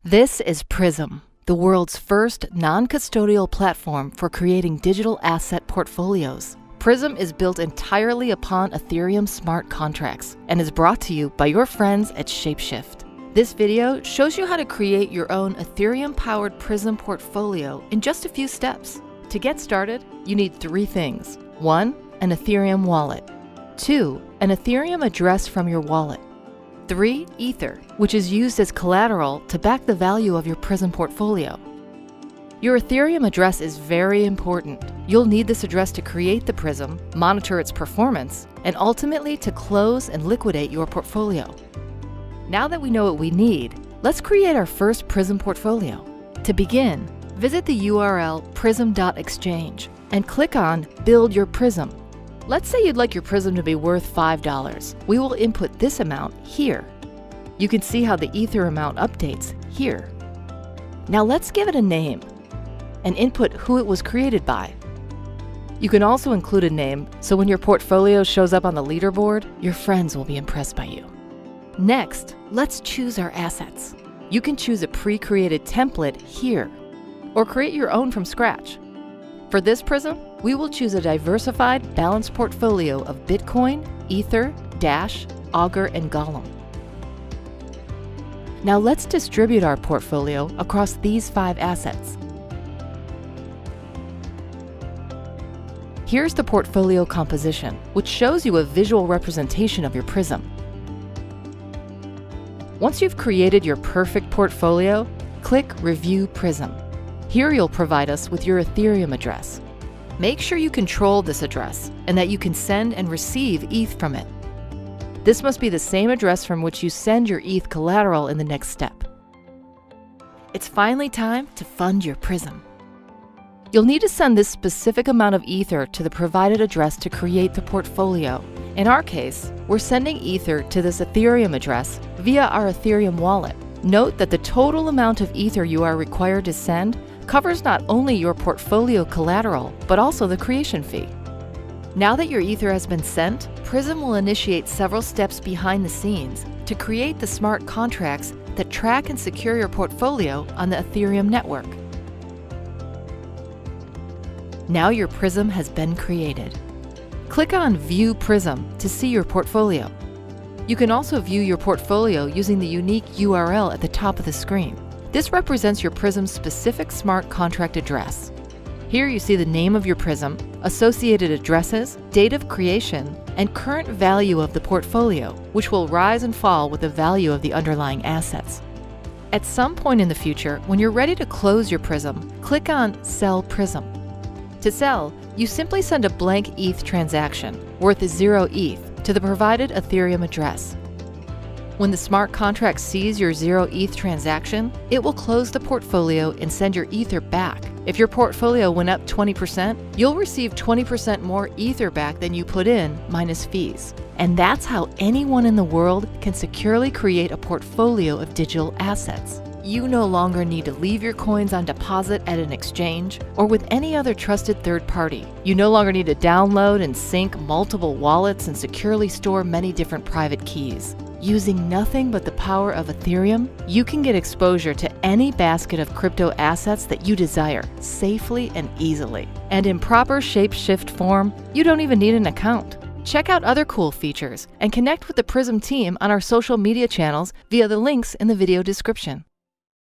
This is Prism, the world's first non-custodial platform for creating digital asset portfolios. Prism is built entirely upon Ethereum smart contracts and is brought to you by your friends at Shapeshift. This video shows you how to create your own Ethereum-powered Prism portfolio in just a few steps. To get started, you need three things. 1. An Ethereum wallet. 2. An Ethereum address from your wallet. 3. Ether, which is used as collateral to back the value of your Prism portfolio. Your Ethereum address is very important. You'll need this address to create the Prism, monitor its performance, and ultimately to close and liquidate your portfolio. Now that we know what we need, let's create our first Prism portfolio. To begin, visit the URL prism.exchange and click on Build Your Prism. Let's say you'd like your Prism to be worth $5. We will input this amount here. You can see how the Ether amount updates here. Now let's give it a name and input who it was created by. You can also include a name so when your portfolio shows up on the leaderboard, your friends will be impressed by you. Next, let's choose our assets. You can choose a pre-created template here or create your own from scratch. For this Prism, we will choose a diversified, balanced portfolio of Bitcoin, Ether, Dash, Augur, and Golem. Now let's distribute our portfolio across these 5 assets. Here's the portfolio composition, which shows you a visual representation of your Prism. Once you've created your perfect portfolio, click Review Prism. Here you'll provide us with your Ethereum address. Make sure you control this address and that you can send and receive ETH from it. This must be the same address from which you send your ETH collateral in the next step. It's finally time to fund your Prism. You'll need to send this specific amount of Ether to the provided address to create the portfolio. In our case, we're sending Ether to this Ethereum address via our Ethereum wallet. Note that the total amount of Ether you are required to send covers not only your portfolio collateral, but also the creation fee. Now that your Ether has been sent, Prism will initiate several steps behind the scenes to create the smart contracts that track and secure your portfolio on the Ethereum network. Now your Prism has been created. Click on View Prism to see your portfolio. You can also view your portfolio using the unique URL at the top of the screen. This represents your Prism's specific smart contract address. Here you see the name of your Prism, associated addresses, date of creation, and current value of the portfolio, which will rise and fall with the value of the underlying assets. At some point in the future, when you're ready to close your Prism, click on Sell Prism. To sell, you simply send a blank ETH transaction, worth 0 ETH, to the provided Ethereum address. When the smart contract sees your 0 ETH transaction, it will close the portfolio and send your Ether back. If your portfolio went up 20%, you'll receive 20% more Ether back than you put in, minus fees. And that's how anyone in the world can securely create a portfolio of digital assets. You no longer need to leave your coins on deposit at an exchange or with any other trusted third party. You no longer need to download and sync multiple wallets and securely store many different private keys. Using nothing but the power of Ethereum, you can get exposure to any basket of crypto assets that you desire safely and easily. And in proper Shapeshift form, you don't even need an account. Check out other cool features and connect with the Prism team on our social media channels via the links in the video description.